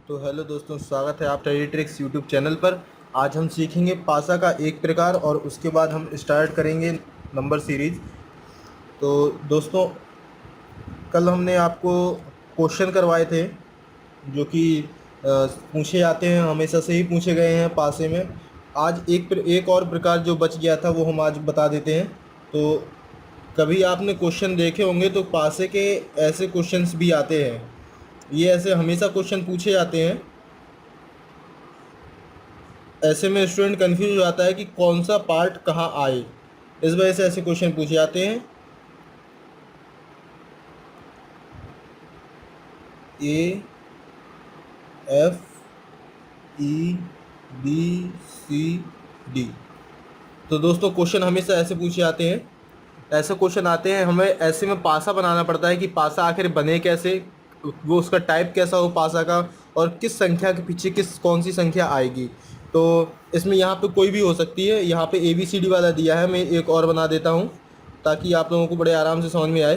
तो हेलो दोस्तों, स्वागत है आपका ट्रिक्स यूट्यूब चैनल पर। आज हम सीखेंगे पासा का एक प्रकार और उसके बाद हम स्टार्ट करेंगे नंबर सीरीज। तो दोस्तों, कल हमने आपको क्वेश्चन करवाए थे जो कि पूछे जाते हैं, हमेशा से ही पूछे गए हैं पासे में। आज एक और प्रकार जो बच गया था वो हम आज बता देते हैं। तो कभी आपने क्वेश्चन देखे होंगे तो पासे के ऐसे क्वेश्चंस भी आते हैं। ये ऐसे हमेशा क्वेश्चन पूछे जाते हैं। ऐसे में स्टूडेंट कंफ्यूज हो जाता है कि कौन सा पार्ट कहाँ आए, इस वजह से ऐसे क्वेश्चन पूछे जाते हैं। ए, एफ, ई, बी, सी, डी। तो दोस्तों, क्वेश्चन हमेशा ऐसे पूछे जाते हैं। ऐसे क्वेश्चन आते हैं, हमें ऐसे में पासा बनाना पड़ता है कि पासा आखिर बने कैसे, वो उसका टाइप कैसा हो पासा का, और किस संख्या के पीछे कौन सी संख्या आएगी। तो इसमें यहाँ पे कोई भी हो सकती है। यहाँ पे ए बी सी डी वाला दिया है, मैं एक और बना देता हूँ ताकि आप लोगों को बड़े आराम से समझ में आए।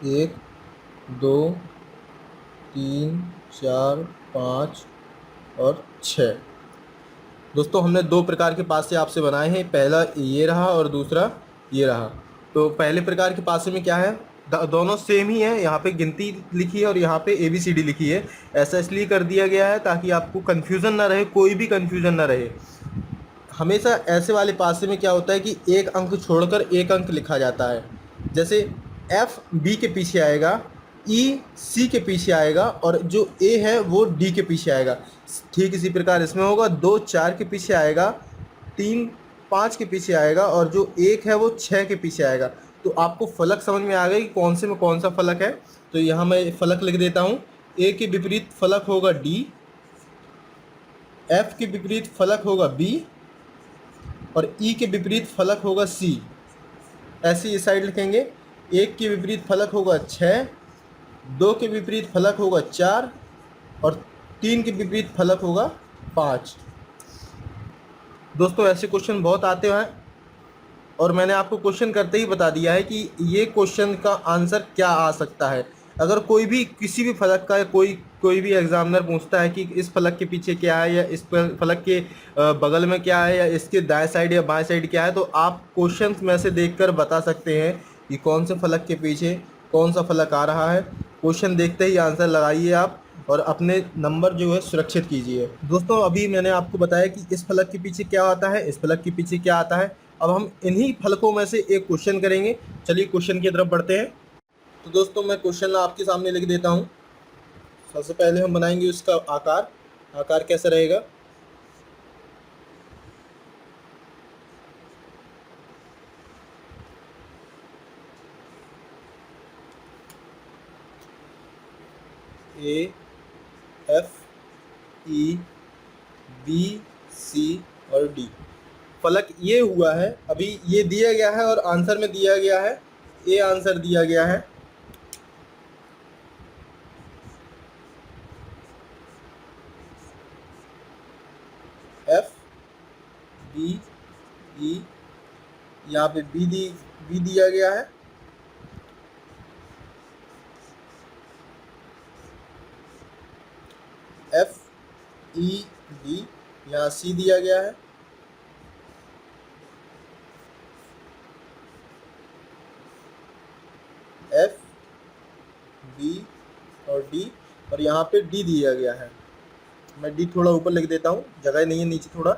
एक, दो, तीन, चार, पाँच और छः। दोस्तों, हमने दो प्रकार के पासे आपसे बनाए हैं, पहला ये रहा और दूसरा ये रहा। तो पहले प्रकार के पासे में क्या है, दोनों सेम ही है। यहाँ पे गिनती लिखी है और यहाँ पे ए बी सी डी लिखी है। ऐसा इसलिए कर दिया गया है ताकि आपको कन्फ्यूज़न ना रहे, कोई भी कन्फ्यूज़न ना रहे। हमेशा ऐसे वाले पासे में क्या होता है कि एक अंक छोड़कर एक अंक लिखा जाता है। जैसे एफ बी के पीछे आएगा, ई सी के पीछे आएगा और जो ए है वो डी के पीछे आएगा। ठीक इसी प्रकार इसमें होगा, दो चार के पीछे आएगा, तीन पाँच के पीछे आएगा और जो एक है वो छः के पीछे आएगा। तो आपको फलक समझ में आ गया कि कौन से में कौन सा फलक है। तो यहाँ मैं फलक लिख देता हूँ। ए के विपरीत फलक होगा डी, एफ के विपरीत फलक होगा बी और ई के विपरीत फलक होगा सी। ऐसे इस साइड लिखेंगे। एक के विपरीत फलक होगा छः, दो के विपरीत फलक होगा चार और तीन के विपरीत फलक होगा पाँच। दोस्तों, ऐसे क्वेश्चन बहुत आते हैं और मैंने आपको क्वेश्चन करते ही बता दिया है कि ये क्वेश्चन का आंसर क्या आ सकता है। अगर कोई भी किसी भी फलक का कोई भी एग्जामिनर पूछता है कि इस फलक के पीछे क्या है या इस फलक के बगल में क्या है या इसके दाएं साइड या बाएं साइड क्या है, तो आप क्वेश्चंस में से देखकर बता सकते हैं कि कौन से फलक के पीछे कौन सा फलक आ रहा है। क्वेश्चन देखते ही आंसर लगाइए आप और अपने नंबर जो है सुरक्षित कीजिए। दोस्तों, अभी मैंने आपको बताया कि इस फलक के पीछे क्या आता है, इस फलक के पीछे क्या आता है। अब हम इन्हीं फलकों में से एक क्वेश्चन करेंगे। चलिए क्वेश्चन की तरफ बढ़ते हैं। तो दोस्तों, मैं क्वेश्चन आपके सामने लिख देता हूँ। सबसे पहले हम बनाएंगे उसका आकार। आकार कैसा रहेगा, ए, एफ, ई, बी, सी और डी। फलक ये हुआ है, अभी ये दिया गया है और आंसर में दिया गया है, ए आंसर दिया गया है। एफ, बी, ई, यहाँ पे बी दिया गया है। एफ, ई, डी, यहाँ सी दिया गया है। एफ, बी और डी और यहाँ पे डी दिया गया है। मैं डी थोड़ा ऊपर लिख देता हूँ, जगह नहीं है नीचे थोड़ा।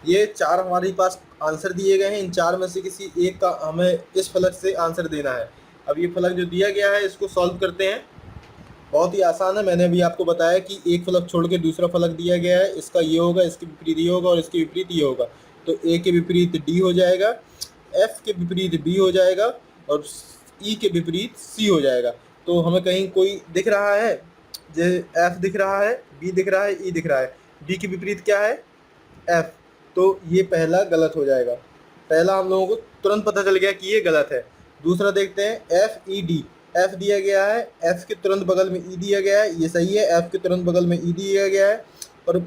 ये चार हमारे पास आंसर दिए गए हैं। इन चार में से किसी एक का हमें इस फलक से आंसर देना है। अब ये फलक जो दिया गया है इसको सॉल्व करते हैं। बहुत ही आसान है। मैंने अभी आपको बताया कि एक फलक छोड़ के दूसरा फलक दिया गया है, इसका ये होगा, इसके विपरीत ये होगा और इसके विपरीत ये होगा। तो ए के विपरीत डी हो जाएगा, एफ के विपरीत बी हो जाएगा और ई के विपरीत सी हो जाएगा। तो हमें कहीं कोई दिख रहा है, जैसे एफ दिख रहा है, बी दिख रहा है, ई दिख रहा है, डी के विपरीत क्या है, एफ। तो ये पहला गलत हो जाएगा। पहला हम लोगों को तुरंत पता चल गया कि ये गलत है। दूसरा देखते हैं, एफ ई डी। एफ दिया गया है, एफ के तुरंत बगल में ई दिया गया है, ये सही है, एफ के तुरंत बगल में ई दिया गया है। और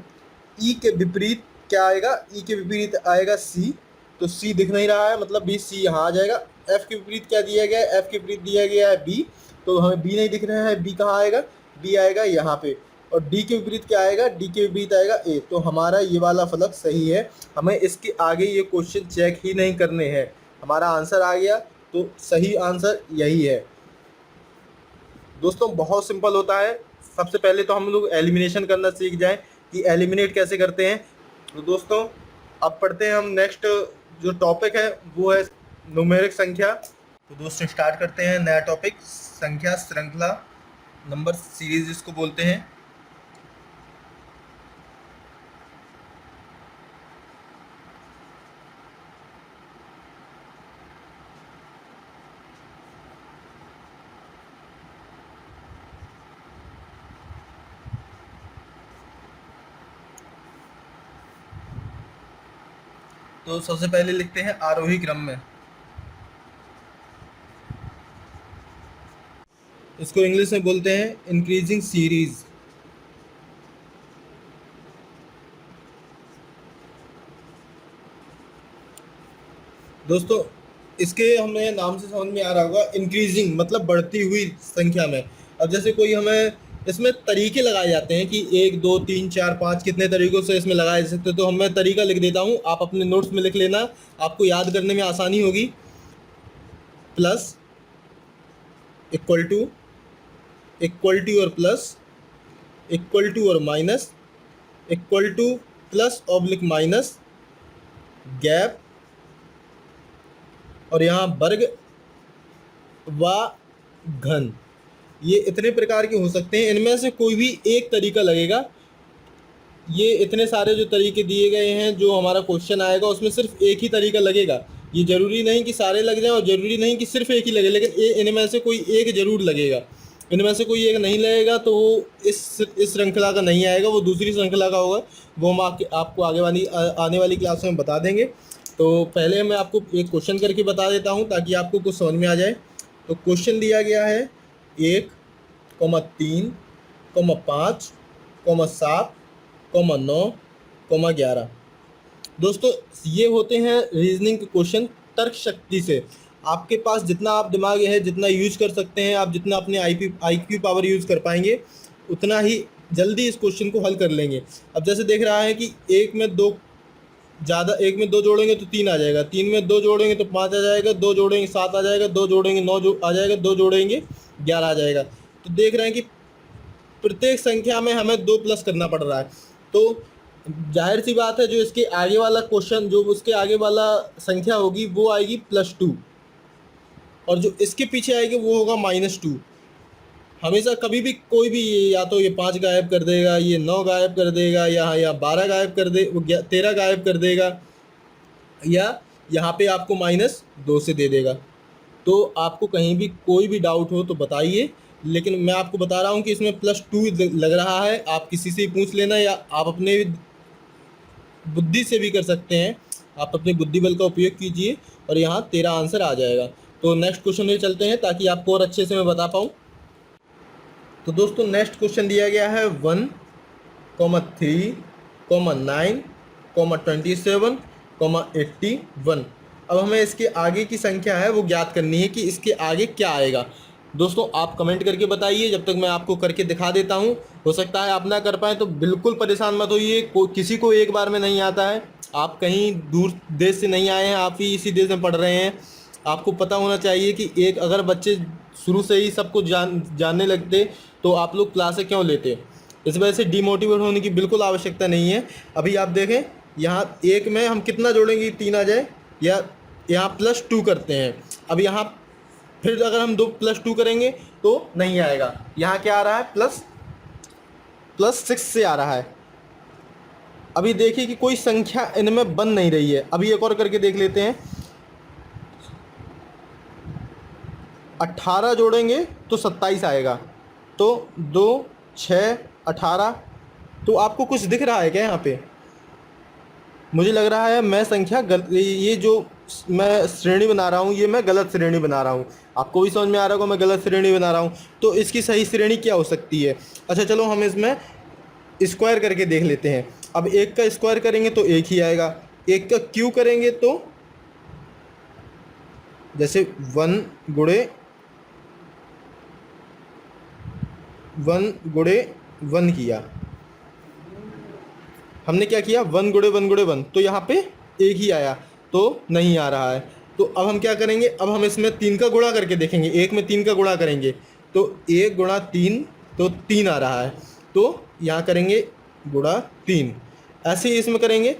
ई के विपरीत क्या आएगा, ई के विपरीत आएगा सी, तो सी दिख नहीं रहा है, मतलब बी, सी यहाँ आ जाएगा। एफ के विपरीत क्या दिया गया है, एफ के विपरीत दिया गया है बी, तो हमें बी नहीं दिख रहा है, बी कहाँ आएगा, बी आएगा यहाँ पे। और डी के विपरीत क्या आएगा, डी के विपरीत आएगा ए, तो हमारा ये वाला फलक सही है। हमें इसके आगे ये क्वेश्चन चेक ही नहीं करने हैं, हमारा आंसर आ गया, तो सही आंसर यही है। दोस्तों बहुत सिंपल होता है। सबसे पहले तो हम लोग एलिमिनेशन करना सीख जाएं कि एलिमिनेट कैसे करते हैं। तो दोस्तों अब पढ़ते हैं हम नेक्स्ट जो टॉपिक है वो है न्यूमेरिक संख्या। तो दोस्तों स्टार्ट करते हैं नया टॉपिक, संख्या श्रृंखला, नंबर सीरीज इसको बोलते हैं। तो सबसे पहले लिखते हैं आरोही क्रम में, इसको इंग्लिश में बोलते हैं इंक्रीजिंग सीरीज। दोस्तों इसके हमें नाम से समझ में आ रहा होगा, इंक्रीजिंग मतलब बढ़ती हुई संख्या में। अब जैसे कोई हमें इसमें तरीके लगाए जाते हैं कि 1 2 3 4 5 कितने तरीक़ों से इसमें लगाए जा सकते हैं, तो मैं तरीका लिख देता हूँ, आप अपने नोट्स में लिख लेना, आपको याद करने में आसानी होगी। प्लस, इक्वल टू और प्लस, इक्वल टू और minus, equal two plus oblique minus, gap, और यहाँ वर्ग व घन। ये इतने प्रकार के हो सकते हैं, इनमें से कोई भी एक तरीका लगेगा। ये इतने सारे जो तरीके दिए गए हैं, जो हमारा क्वेश्चन आएगा उसमें सिर्फ एक ही तरीका लगेगा। ये ज़रूरी नहीं कि सारे लग जाएं और ज़रूरी नहीं कि सिर्फ एक ही लगे, लेकिन इनमें से कोई एक ज़रूर लगेगा। इनमें से कोई एक नहीं लगेगा तो वो इस श्रृंखला का नहीं आएगा, वो दूसरी श्रृंखला का होगा। वो हम आपको आने वाली क्लास में बता देंगे। तो पहले मैं आपको एक क्वेश्चन करके बता देता हूँ ताकि आपको कुछ समझ में आ जाए। तो क्वेश्चन दिया गया है 1, 3, 5, 7, 9, 11। दोस्तों ये होते हैं रीजनिंग के क्वेश्चन तर्क शक्ति से। आपके पास जितना आप दिमाग है, जितना यूज कर सकते हैं आप, जितना अपने IQ पावर यूज़ कर पाएंगे, उतना ही जल्दी इस क्वेश्चन को हल कर लेंगे। अब जैसे देख रहा है कि एक में दो जोड़ेंगे तो 3 आ जाएगा, 3 में 2 जोड़ेंगे तो 5 आ जाएगा, 2 जोड़ेंगे 7 आ जाएगा, 2 जोड़ेंगे 9 आ जाएगा, 2 जोड़ेंगे 11 आ जाएगा। तो देख रहे हैं कि प्रत्येक संख्या में हमें 2 प्लस करना पड़ रहा है। तो जाहिर सी बात है जो इसके आगे वाला क्वेश्चन, जो उसके आगे वाला संख्या होगी वो आएगी +2, और जो इसके पीछे आएगी वो होगा -2। हमेशा कभी भी कोई भी या तो ये 5 गायब कर देगा, ये 9 गायब कर देगा, या 12 गायब कर दे, 13 गायब कर देगा, या यहाँ पे आपको -2 से दे देगा। तो आपको कहीं भी कोई भी डाउट हो तो बताइए, लेकिन मैं आपको बता रहा हूँ कि इसमें +2 लग रहा है। आप किसी से पूछ लेना, या आप अपने बुद्धि से भी कर सकते हैं। आप अपने बुद्धि बल का उपयोग कीजिए और यहाँ 13 आंसर आ जाएगा। तो नेक्स्ट क्वेश्चन में चलते हैं ताकि आपको और अच्छे से मैं बता पाऊँ। तो दोस्तों नेक्स्ट क्वेश्चन दिया गया है 1, 3, 9, 27, 81। अब हमें इसके आगे की संख्या है वो ज्ञात करनी है कि इसके आगे क्या आएगा। दोस्तों आप कमेंट करके बताइए, जब तक मैं आपको करके दिखा देता हूँ। हो सकता है आप ना कर पाएँ तो बिल्कुल परेशान मत होइए, किसी को एक बार में नहीं आता है। आप कहीं दूर देश से नहीं आए हैं, आप ही इसी देश में पढ़ रहे हैं। आपको पता होना चाहिए कि एक अगर बच्चे शुरू से ही सब कुछ जानने लगते तो आप लोग क्लासें क्यों लेते। इस वजह से डिमोटिवेट होने की बिल्कुल आवश्यकता नहीं है। अभी आप देखें यहाँ एक में हम कितना जोड़ेंगे 3 आ जाए, या यहाँ +2 करते हैं। अब यहाँ फिर अगर हम 2 +2 करेंगे तो नहीं आएगा। यहाँ क्या आ रहा है, +6 से आ रहा है। अभी देखिए कि कोई संख्या इनमें बन नहीं रही है। अभी एक और करके देख लेते हैं। 18 जोड़ेंगे तो 27 आएगा। तो 2, 6, 18। तो आपको कुछ दिख रहा है क्या यहाँ पे? मुझे लग रहा है मैं संख्या ये जो मैं श्रेणी बना रहा हूँ, ये मैं गलत श्रेणी बना रहा हूँ। आपको भी समझ में आ रहा होगा मैं गलत श्रेणी बना रहा हूँ। तो इसकी सही श्रेणी क्या हो सकती है? अच्छा चलो हम इसमें स्क्वायर करके देख लेते हैं। अब एक का स्क्वायर करेंगे तो एक ही आएगा, एक का क्यू करेंगे तो जैसे वन गुड़े वन किया, हमने क्या किया, वन गुड़े वन, तो यहाँ पे एक ही आया, तो नहीं आ रहा है। तो अब हम क्या करेंगे, अब हम इसमें तीन का गुणा करके देखेंगे, एक में तीन का गुणा करेंगे तो एक गुणा तीन, तो तीन आ रहा है, तो यहाँ करेंगे गुणा तीन। ऐसे ही इसमें करेंगे,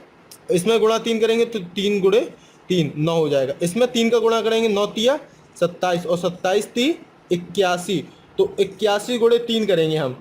इसमें गुणा तीन करेंगे तो तीन गुणे तीन, नौ हो जाएगा। इसमें तीन का गुणा करेंगे, नौ तिया 27 और 27 ती 81, तो 81 गुणे तीन करेंगे हम,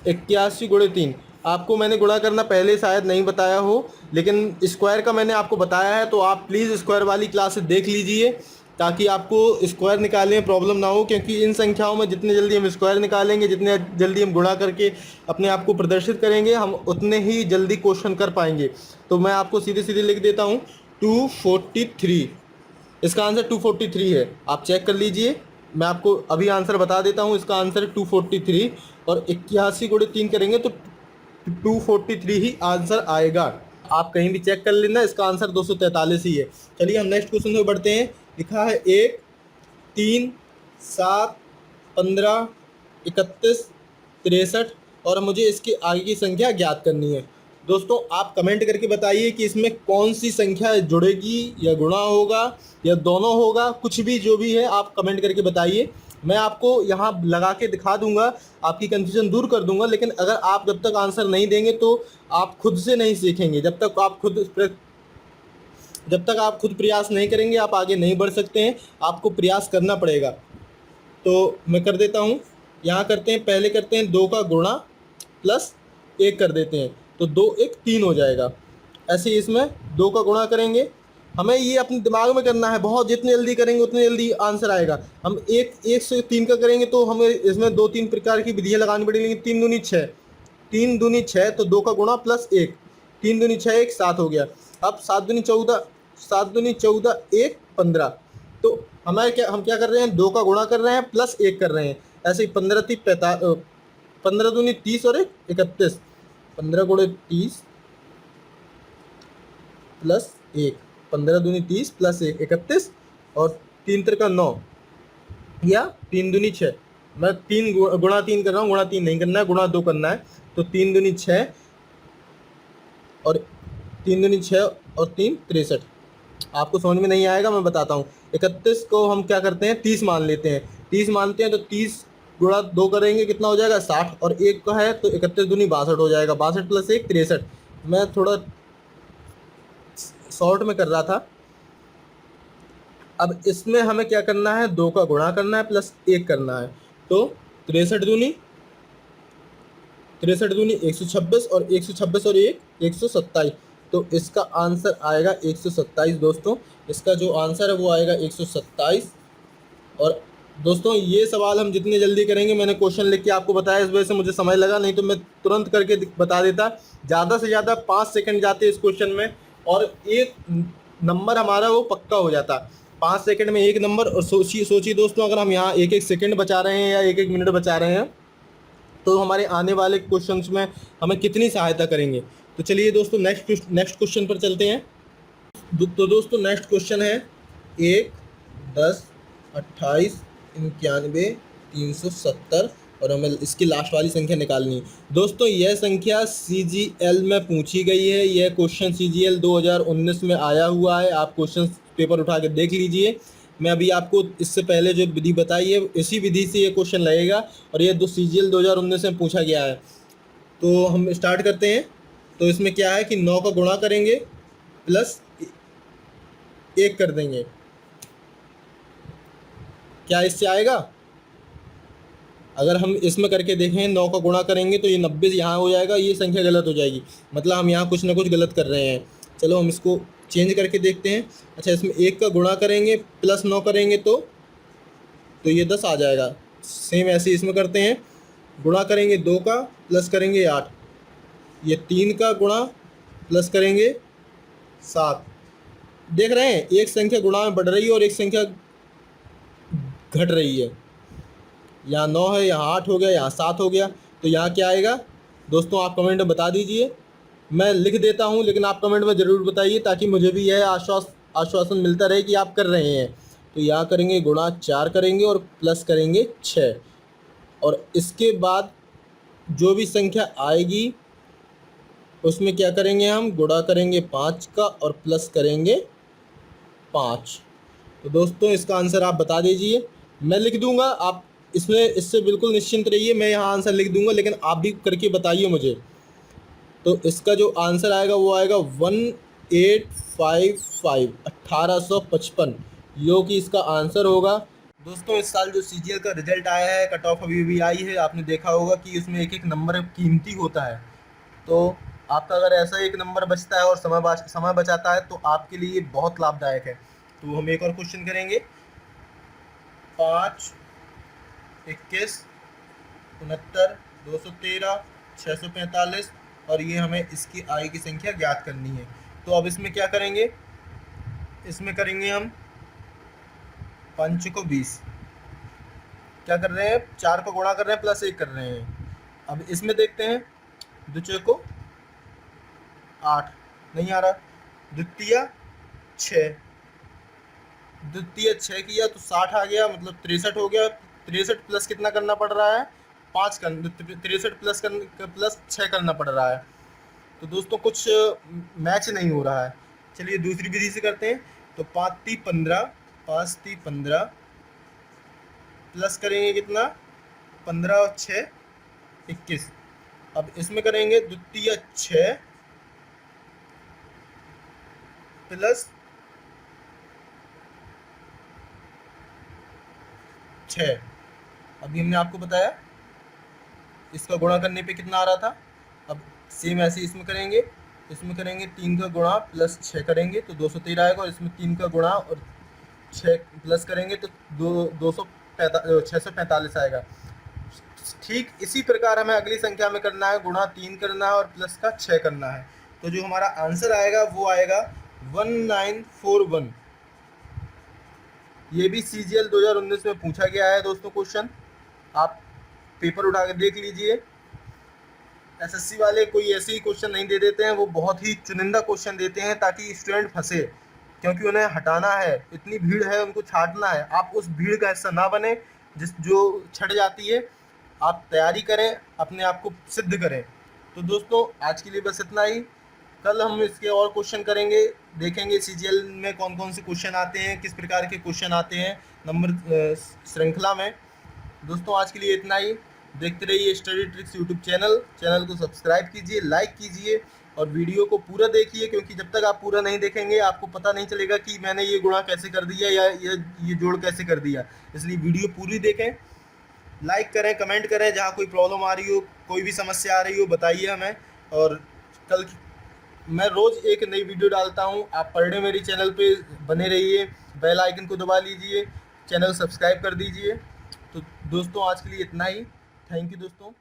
81 गुणे तीन। आपको मैंने गुणा करना पहले शायद नहीं बताया हो, लेकिन स्क्वायर का मैंने आपको बताया है, तो आप प्लीज़ स्क्वायर वाली क्लास देख लीजिए ताकि आपको स्क्वायर निकालने में प्रॉब्लम ना हो। क्योंकि इन संख्याओं में जितने जल्दी हम स्क्वायर निकालेंगे, जितने जल्दी हम गुणा करके अपने आप को प्रदर्शित करेंगे, हम उतने ही जल्दी क्वेश्चन कर पाएंगे। तो मैं आपको सीधे सीधे लिख देता हूँ 243, इसका आंसर 243 है, आप चेक कर लीजिए। मैं आपको अभी आंसर बता देता हूँ, इसका आंसर है 243 और 81 गुणे तीन करेंगे तो 243 ही आंसर आएगा। आप कहीं भी चेक कर लेना, इसका आंसर 243 ही है। चलिए हम नेक्स्ट क्वेश्चन में बढ़ते हैं। लिखा है 1, 3, 7, 15, 31, 63 और मुझे इसके आगे की संख्या ज्ञात करनी है। दोस्तों आप कमेंट करके बताइए कि इसमें कौन सी संख्या जुड़ेगी, या गुणा होगा या दोनों होगा, कुछ भी जो भी है आप कमेंट करके बताइए। मैं आपको यहाँ लगा के दिखा दूंगा, आपकी कंफ्यूजन दूर कर दूंगा। लेकिन अगर आप जब तक आंसर नहीं देंगे तो आप खुद से नहीं सीखेंगे। जब तक आप खुद प्रयास नहीं करेंगे आप आगे नहीं बढ़ सकते हैं, आपको प्रयास करना पड़ेगा। तो मैं कर देता हूँ, यहाँ करते हैं, पहले करते हैं 2 का गुणा प्लस 1 कर देते हैं, तो 2 1 3 हो जाएगा। ऐसे ही इसमें 2 का गुणा करेंगे, हमें ये अपने दिमाग में करना है, बहुत जितने जल्दी करेंगे उतने जल्दी आंसर आएगा। हम एक से 3 का करेंगे तो हमें इसमें 2-3 प्रकार की विधियाँ लगानी पड़ेंगी। 3 दूनी 6, 3 दूनी 6, तो 2 का गुणा प्लस 1, 3 दूनी 6 1 7 हो गया। अब 7 दूनी 14, 7 दूनी 14 1 15, तो हम क्या कर रहे हैं, 2 का गुणा कर रहे हैं प्लस 1 कर रहे हैं। ऐसे ही 15 3 15 दूनी 30 और 1 31, 15 गुणे 30 प्लस 1, 15 दूनी 30 प्लस 1 31 और 3 तिरका 9 या 3 दूनी 6। मैं गुणा 3 कर रहा हूँ, गुणा 3 नहीं करना है, गुणा 2 करना है। तो 3 दूनी 6 और 3 दूनी 6 और 3 63। आपको समझ में नहीं आएगा, मैं बताता हूँ। 31 को हम क्या करते हैं, 30 मान लेते हैं, 30 मानते हैं तो 30 गुणा 2 करेंगे कितना हो जाएगा 60, और 1 का है तो 31 दूनी 62 हो जाएगा, 62 प्लस 1 63। मैं थोड़ा शॉर्ट में कर रहा था। अब इसमें हमें क्या करना है, 2 का गुणा करना है प्लस 1 करना है, तो 63 दूनी 126 और 126 और 1 127, तो इसका आंसर आएगा 127 दोस्तों। इसका जो आंसर है वो आएगा 127। और दोस्तों ये सवाल हम जितने जल्दी करेंगे, मैंने क्वेश्चन लिख के आपको बताया, इस वजह से मुझे समय लगा, नहीं तो मैं तुरंत करके बता देता। ज़्यादा से ज़्यादा 5 सेकंड जाते इस क्वेश्चन में और एक नंबर हमारा वो पक्का हो जाता। 5 सेकंड में एक नंबर। और सोचिए दोस्तों, अगर हम यहाँ 1-1 सेकंड बचा रहे हैं या 1-1 मिनट बचा रहे हैं तो हमारे आने वाले क्वेश्चंस में हमें कितनी सहायता करेंगे। तो चलिए दोस्तों नेक्स्ट क्वेश्चन पर चलते हैं। तो दोस्तों नेक्स्ट क्वेश्चन है 1, 10, 28, 91, 370 और हमें इसकी लास्ट वाली संख्या निकालनी है। दोस्तों यह संख्या CGL में पूछी गई है, यह क्वेश्चन CGL 2019 में आया हुआ है। आप क्वेश्चन पेपर उठा के देख लीजिए। मैं अभी आपको इससे पहले जो विधि बताई है इसी विधि से ये क्वेश्चन लगेगा, और ये CGL 2019 में पूछा गया है। तो हम स्टार्ट करते हैं। तो इसमें क्या है कि 9 का गुणा करेंगे प्लस 1 कर देंगे, क्या इससे आएगा? अगर हम इसमें करके देखें, 9 का गुणा करेंगे तो ये 90 यहाँ हो जाएगा, ये संख्या गलत हो जाएगी, मतलब हम यहाँ कुछ ना कुछ गलत कर रहे हैं। चलो हम इसको चेंज करके देखते हैं। अच्छा, इसमें 1 का गुणा करेंगे प्लस 9 करेंगे तो ये 10 आ जाएगा। सेम ऐसे इसमें करते हैं, गुणा करेंगे 2 का प्लस करेंगे 8, ये 3 का गुणा प्लस करेंगे 7, देख रहे हैं, एक संख्या गुणा में बढ़ रही है और एक संख्या घट रही है। यहाँ 9 है, यहाँ 8 हो गया, यहाँ 7 हो गया, तो यहाँ क्या आएगा दोस्तों, आप कमेंट में बता दीजिए। मैं लिख देता हूँ लेकिन आप कमेंट में ज़रूर बताइए, ताकि मुझे भी यह आश्वासन मिलता रहे कि आप कर रहे हैं। तो यहाँ करेंगे गुणा 4 करेंगे और प्लस करेंगे 6, और इसके बाद जो भी संख्या आएगी उसमें क्या करेंगे, हम गुणा करेंगे 5 का और प्लस करेंगे 5। तो दोस्तों इसका आंसर आप बता दीजिए, मैं लिख दूंगा, आप इसमें इससे बिल्कुल निश्चिंत रहिए, मैं यहाँ आंसर लिख दूंगा, लेकिन आप भी करके बताइए मुझे। तो इसका जो आंसर आएगा वो आएगा 1855, 1855, जो कि इसका आंसर होगा। दोस्तों इस साल जो सीजीएल का रिजल्ट आया है, कट ऑफ अभी भी आई है, आपने देखा होगा कि उसमें एक एक नंबर कीमती होता है। तो आपका अगर ऐसा एक नंबर बचता है और समय बचाता है तो आपके लिए बहुत लाभदायक है। तो हम एक और क्वेश्चन करेंगे। 5, 21, 69, 213, 645, और ये हमें इसकी आई की संख्या ज्ञात करनी है। तो अब इसमें क्या करेंगे, इसमें करेंगे हम 5 को 20, क्या कर रहे हैं, 4 को गुणा कर रहे हैं, प्लस 1 कर रहे हैं। अब इसमें देखते हैं, 2 को 8 नहीं आ रहा, द्वितीय 6, द्वितीय 6 किया तो 60 आ गया, मतलब 63 हो गया। 63 प्लस कितना करना पड़ रहा है, 5 कर, 63 प्लस 6 करना पड़ रहा है। तो दोस्तों कुछ मैच नहीं हो रहा है, चलिए दूसरी विधि से करते हैं। तो 5 × 3 = 15, 5 × 3 = 15, प्लस करेंगे कितना, 15 और 6 = 21। अब इसमें करेंगे द्वितीय 6 प्लस 6, अभी हमने आपको बताया इसका गुणा करने पे कितना आ रहा था। अब सेम ऐसे इसमें करेंगे, 3 का गुणा प्लस 6 करेंगे तो 213 आएगा, और इसमें 3 का गुणा और 6 प्लस करेंगे तो 645 आएगा। ठीक इसी प्रकार हमें अगली संख्या में करना है, गुणा 3 करना है और प्लस का 6 करना है। तो जो हमारा आंसर आएगा वो आएगा 1941। ये भी सीजीएल 2019 में पूछा गया है दोस्तों क्वेश्चन, आप पेपर उठा के देख लीजिए। एसएससी वाले कोई ऐसे ही क्वेश्चन नहीं दे देते हैं, वो बहुत ही चुनिंदा क्वेश्चन देते हैं ताकि स्टूडेंट फंसे, क्योंकि उन्हें हटाना है, इतनी भीड़ है, उनको छांटना है। आप उस भीड़ का हिस्सा ना बने जो छट जाती है। आप तैयारी करें, अपने आप को सिद्ध करें। तो दोस्तों आज के लिए बस इतना ही, कल हम इसके और क्वेश्चन करेंगे, देखेंगे सीजीएल में कौन कौन से क्वेश्चन आते हैं, किस प्रकार के क्वेश्चन आते हैं नंबर श्रृंखला में। दोस्तों आज के लिए इतना ही, देखते रहिए स्टडी ट्रिक्स यूट्यूब चैनल को सब्सक्राइब कीजिए, लाइक कीजिए और वीडियो को पूरा देखिए, क्योंकि जब तक आप पूरा नहीं देखेंगे आपको पता नहीं चलेगा कि मैंने ये गुणा कैसे कर दिया या ये जोड़ कैसे कर दिया। इसलिए वीडियो पूरी देखें, लाइक करें, कमेंट करें, जहाँ कोई प्रॉब्लम आ रही हो, कोई भी समस्या आ रही हो बताइए हमें। और कल मैं रोज़ एक नई वीडियो डालता हूँ, आप पर डे मेरी चैनल पे बने रहिए, बेल आइकन को दबा लीजिए, चैनल सब्सक्राइब कर दीजिए। तो दोस्तों आज के लिए इतना ही, थैंक यू दोस्तों।